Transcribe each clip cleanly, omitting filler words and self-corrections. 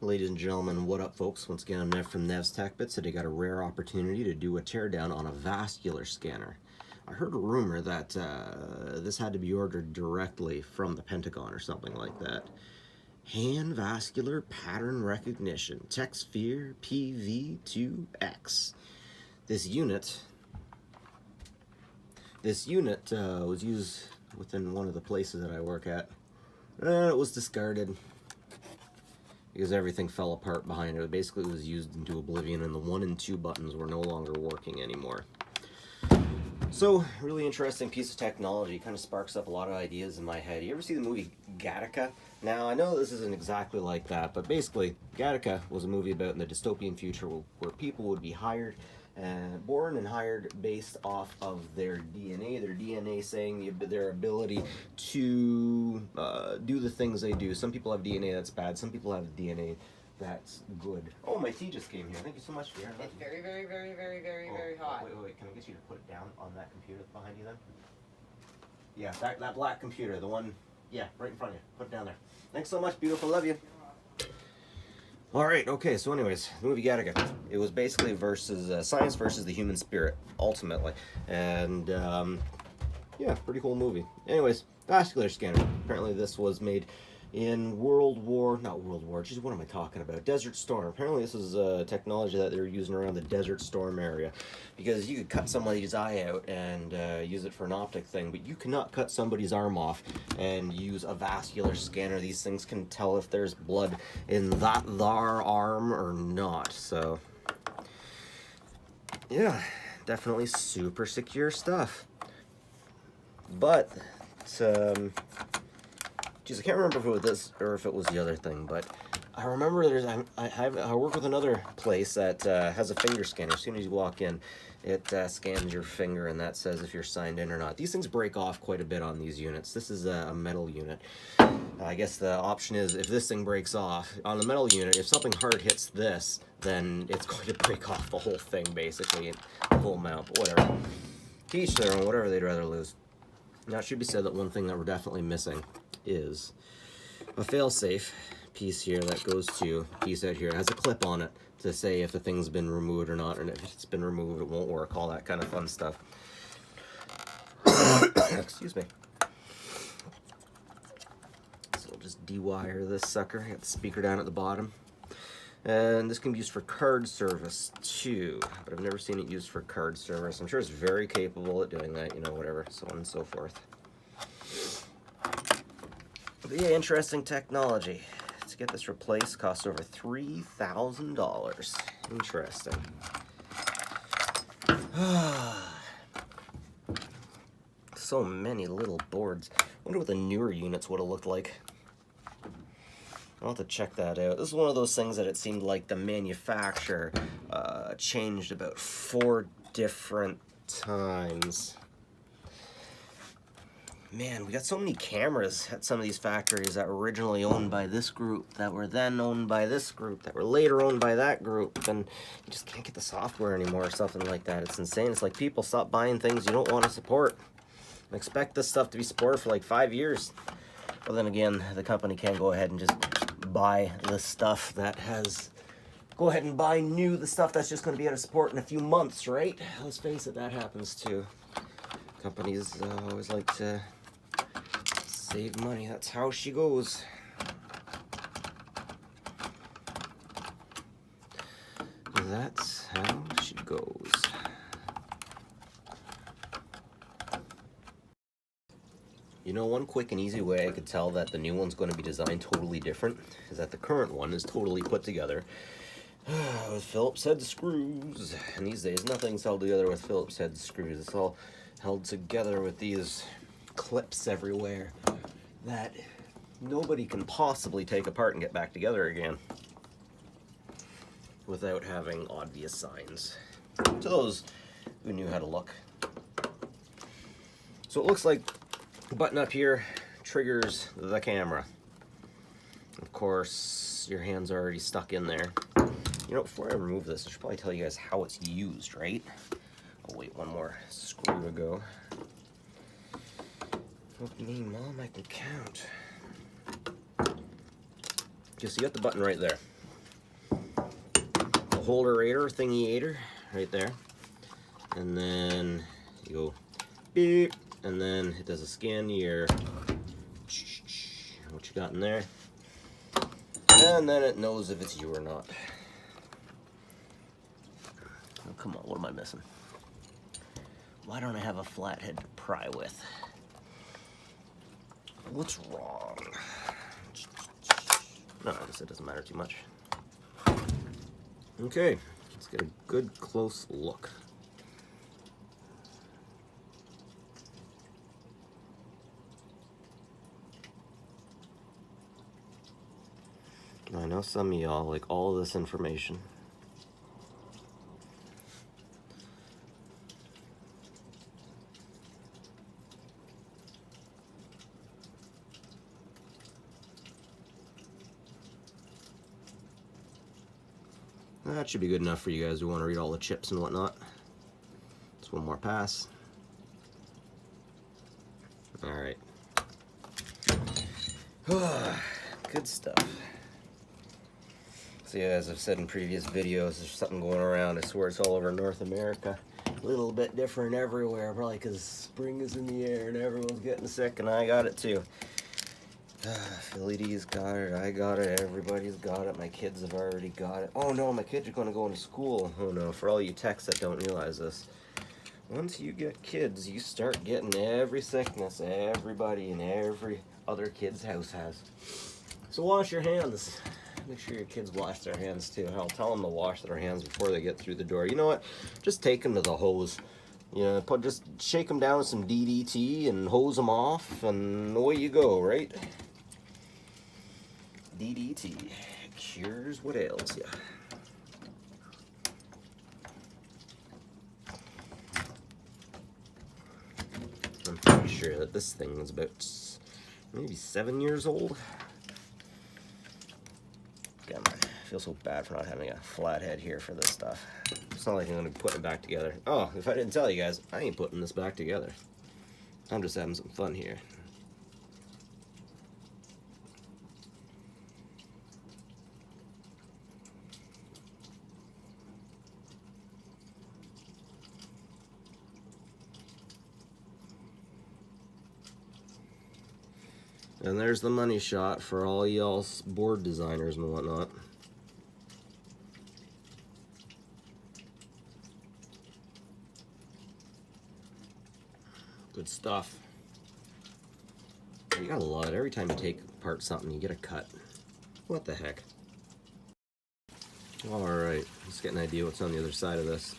Ladies and gentlemen, what up folks? Once again, I'm Nev from Nev's Tech Bits. Today I got a rare opportunity to do a teardown on a vascular scanner. I heard a rumor that this had to be ordered directly from the Pentagon or something like that. Hand vascular pattern recognition, TechSphere PV2X. This unit was used within one of the places that I work at. It was discarded because everything fell apart behind it. It basically was used into oblivion, and the 1 and 2 buttons were no longer working anymore. So, really interesting piece of technology. Kind of sparks up a lot of ideas in my head. You ever see the movie Gattaca? Now, I know this isn't exactly like that, but basically, Gattaca was a movie about in the dystopian future where people would be born and hired based off of their DNA saying their ability to do the things they do. Some people have DNA that's bad, some people have DNA that's good. Oh, my tea just came here. Thank you so much for your help. It's very, very, very, very, very, very hot. Wait. Can I get you to put it down on that computer behind you then? Yeah, that black computer, the one, yeah, right in front of you. Put it down there. Thanks so much, beautiful. Love you. Alright, okay, so anyways, the movie Gattaca. It was basically science versus the human spirit, ultimately. And, yeah, pretty cool movie. Anyways, vascular scanner. Apparently this was made in geez, what am I talking about? Desert Storm. Apparently this is technology that they're using around the Desert Storm area. Because you could cut somebody's eye out and use it for an optic thing, but you cannot cut somebody's arm off and use a vascular scanner. These things can tell if there's blood in that thar arm or not. So, yeah, definitely super secure stuff. But, geez, I can't remember if it was this or if it was the other thing, but I remember I work with another place that has a finger scanner. As soon as you walk in, it scans your finger, and that says if you're signed in or not. These things break off quite a bit on these units. This is a metal unit. I guess the option is if this thing breaks off, on the metal unit, if something hard hits this, then it's going to break off the whole thing, basically, the whole mount, but whatever. To each their own, whatever they'd rather lose. Now, it should be said that one thing that we're definitely missing is a fail-safe piece here that goes to piece out here. It has a clip on it to say if the thing's been removed or not, and if it's been removed, it won't work, all that kind of fun stuff. Excuse me. So we'll just de-wire this sucker. Got the speaker down at the bottom. And this can be used for card service too, but I've never seen it used for card service. I'm sure it's very capable at doing that, you know, whatever, so on and so forth. But yeah, interesting technology. To get this replaced costs over $3,000. Interesting. So many little boards. I wonder what the newer units would have looked like. I'll have to check that out. This is one of those things that it seemed like the manufacturer changed about 4 different times. Man, we got so many cameras at some of these factories that were originally owned by this group, that were then owned by this group, that were later owned by that group, and you just can't get the software anymore or something like that. It's insane. It's like people stop buying things you don't want to support. And expect this stuff to be supported for like 5 years. Well, then again, the company can go ahead and just buy the stuff that has... Go ahead and buy the stuff that's just going to be out of support in a few months, right? Let's face it, that happens too. Companies always like to save money. That's how she goes. That's how she goes. You know, one quick and easy way I could tell that the new one's going to be designed totally different is that the current one is totally put together with Phillips head screws. And these days, nothing's held together with Phillips head screws. It's all held together with these clips everywhere that nobody can possibly take apart and get back together again without having obvious signs to those who knew how to look. So it looks like the button up here triggers the camera. Of course, your hand's already stuck in there. You know, before I remove this, I should probably tell you guys how it's used, right? Oh wait, one more screw to go. What do you mean, Mom? I can count. Okay, so you got the button right there. holderator thingy-ator right there. And then you go beep, and then it does a scan your what you got in there. And then it knows if it's you or not. Oh, come on, what am I missing? Why don't I have a flathead to pry with? What's wrong? No, I guess it doesn't matter too much. Okay, let's get a good close look. I know some of y'all like all of this information. That should be good enough for you guys who want to read all the chips and whatnot. Just one more pass. All right. Good stuff. So yeah, as I've said in previous videos, there's something going around. I swear it's all over North America. A little bit different everywhere, probably because spring is in the air and everyone's getting sick, and I got it too. Philly D's got it, I got it, everybody's got it, my kids have already got it. Oh no, my kids are going to go into school. Oh no, for all you techs that don't realize this. Once you get kids, you start getting every sickness everybody in every other kid's house has. So wash your hands. Make sure your kids wash their hands too. Hell, tell them to wash their hands before they get through the door. You know what? Just take them to the hose. You know, just shake them down with some DDT and hose them off, and away you go, right? DDT cures what ails ya. I'm pretty sure that this thing is about maybe 7 years old. God, I feel so bad for not having a flathead here for this stuff. It's not like I'm going to put it back together. Oh, if I didn't tell you guys, I ain't putting this back together. I'm just having some fun here. And there's the money shot for all y'all board designers and whatnot. Good stuff. You gotta love it. Every time you take apart something, you get a cut. What the heck? Alright, let's get an idea what's on the other side of this.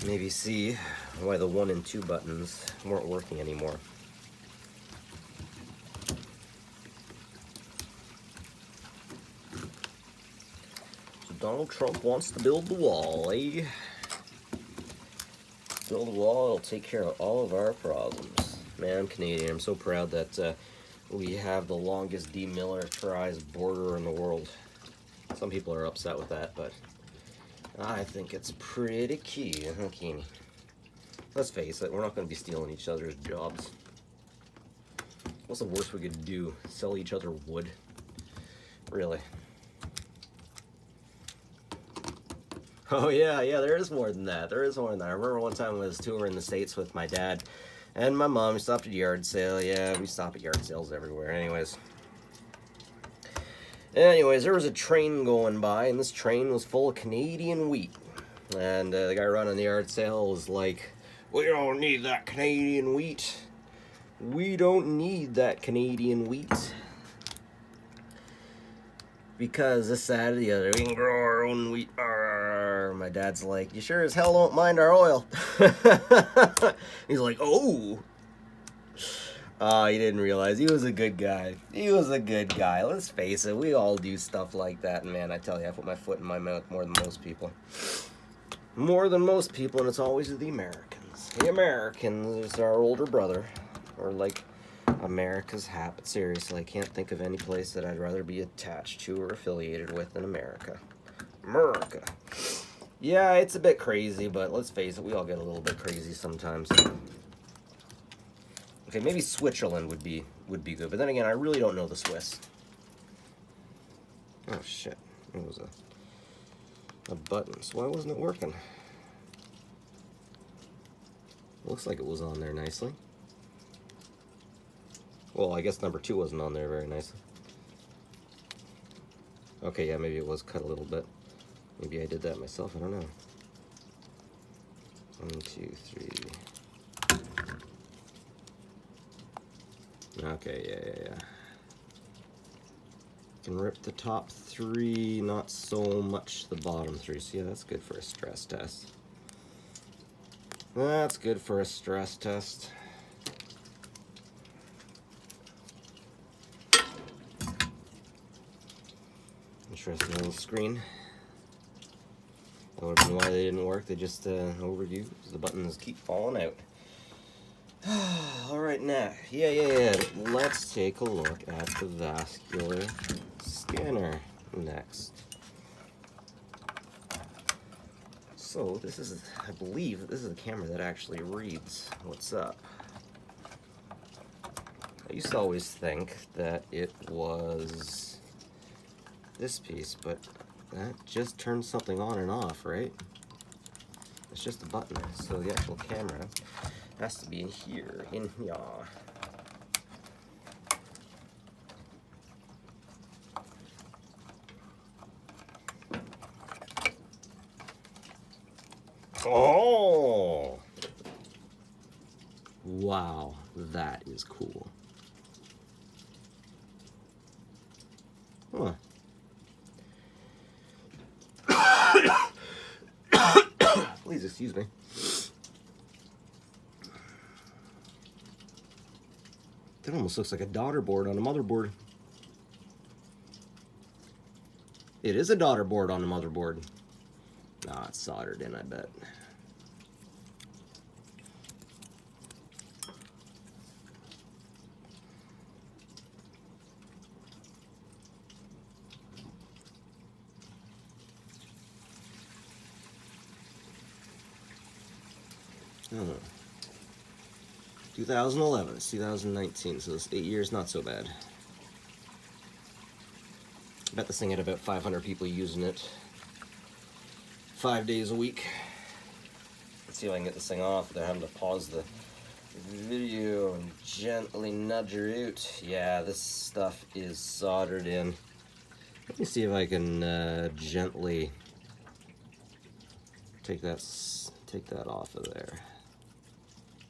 Maybe see why the 1 and 2 buttons weren't working anymore. Donald Trump wants to build the wall, eh? Build a wall, it'll take care of all of our problems. Man, I'm Canadian. I'm so proud that we have the longest demilitarized border in the world. Some people are upset with that, but I think it's pretty key, huh, Keeney? Let's face it, we're not going to be stealing each other's jobs. What's the worst we could do? Sell each other wood? Really? Oh yeah, there is more than that. There is more than that. I remember one time I was touring the States with my dad and my mom. We stopped at a yard sale. Yeah, we stop at yard sales everywhere. Anyways, there was a train going by, and this train was full of Canadian wheat. And the guy running the yard sale was like, "We don't need that Canadian wheat. We don't need that Canadian wheat. Because this, that, or the other, we can grow our own wheat." My dad's like, "You sure as hell don't mind our oil." He's like, "Oh." He didn't realize he was a good guy. He was a good guy. Let's face it, we all do stuff like that. And man, I tell you, I put my foot in my mouth more than most people. More than most people, and it's always the Americans. The Americans is our older brother. Or like America's hat, but seriously, I can't think of any place that I'd rather be attached to or affiliated with than America. America. Yeah, it's a bit crazy, but let's face it, we all get a little bit crazy sometimes. Okay, maybe Switzerland would be good, but then again, I really don't know the Swiss. Oh shit, it was a a button. So why wasn't it working? Looks like it was on there nicely. Well, I guess number 2 wasn't on there very nicely. Okay, yeah, maybe it was cut a little bit. Maybe I did that myself, I don't know. 1, 2, 3. Okay, yeah. Can rip the top 3, not so much the bottom 3. So yeah, that's good for a stress test. That's good for a stress test. Interesting little screen. I wonder why they didn't work. They just overused. The buttons keep falling out. Alright, now, yeah. Let's take a look at the vascular scanner next. So, this is, I believe, this is a camera that actually reads what's up. I used to always think that it was this piece, but that just turns something on and off, right? It's just a button, so the actual camera has to be in here, Oh! Wow, that is cool. Huh. Please excuse me. That almost looks like a daughter board on a motherboard. It is a daughter board on a motherboard. Nah, it's soldered in, I bet. Oh. 2011, it's 2019, so this 8 years, not so bad. I bet this thing had about 500 people using it 5 days a week. Let's see if I can get this thing off without having to pause the video and gently nudge her out. Yeah, this stuff is soldered in. Let me see if I can gently take that off of there.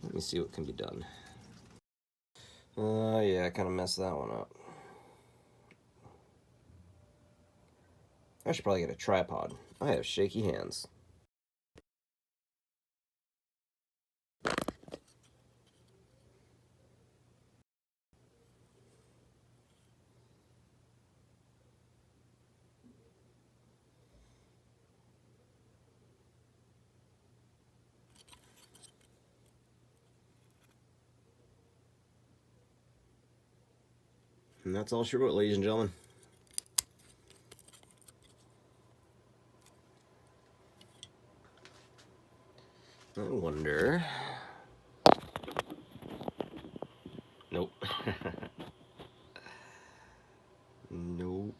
Let me see what can be done. Yeah, I kind of messed that one up. I should probably get a tripod. I have shaky hands. And that's all she wrote, ladies and gentlemen. I wonder... Nope. Nope.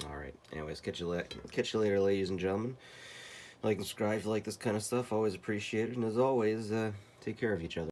Alright, anyways, catch you later, ladies and gentlemen. Like and subscribe if you like this kind of stuff, always appreciated. And as always, take care of each other.